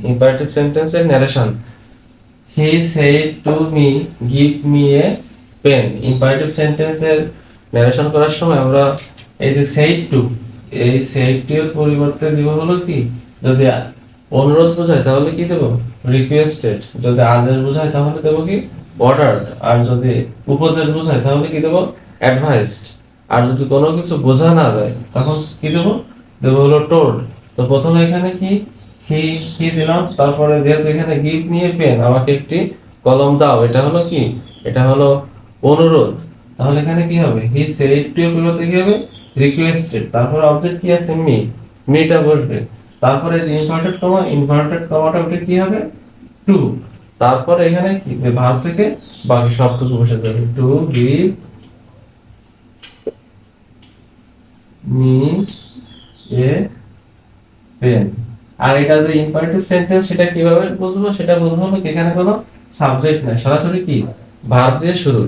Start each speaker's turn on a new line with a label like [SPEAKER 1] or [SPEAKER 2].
[SPEAKER 1] Imperative সেন্টেন্সের narration. He said to me give me a pen. Imperative সেন্টেন্সের narration করার সময় আমরা এই যে সেড টু, এই সেড টু এর পরিবর্তে দিব হলো কি, যদি অনুরোধ বোঝায় তাহলে কি দেব রিকোয়েস্টেড, যদি আদেশ বোঝায় তাহলে দেব কি অর্ডারড, আর যদি উপদেশ বোঝায় তাহলে কি দেব অ্যাডভাইসড, আর যদি কোনো কিছু বোঝা না যায় তখন কি দেব, দেব হলো টোল্ড। তো প্রথমে এখানে কি হি হি দিলাম, তারপরে যেহেতু এখানে গিভ নিয়ে পেন, আমাকে একটি কলম দাও, এটা হলো কি, এটা হলো অনুরোধ। তাহলে এখানে কি হবে, হি সেড টু এর পরিবর্তে কি হবে রিকোয়েস্টেড, তারপরে অবজেক্ট কি আছে মি, মিটা বসবে, তারপরে যে ইনভার্টেড কমা, ইনভার্টেড কমাটা ওটা কি হবে টু, তারপরে এখানে কি ভার্ব থেকে বাকি সবটুকু বসে যাবে, to give me a pen. আর এটা যে ইম্পারেটিভ সেন্টেন্স সেটা কিভাবে বুঝবো, সেটা বুঝবো হলো কি এখানে কোনো সাবজেক্ট নাই, সরাসরি কি ভার্ব দিয়ে শুরু।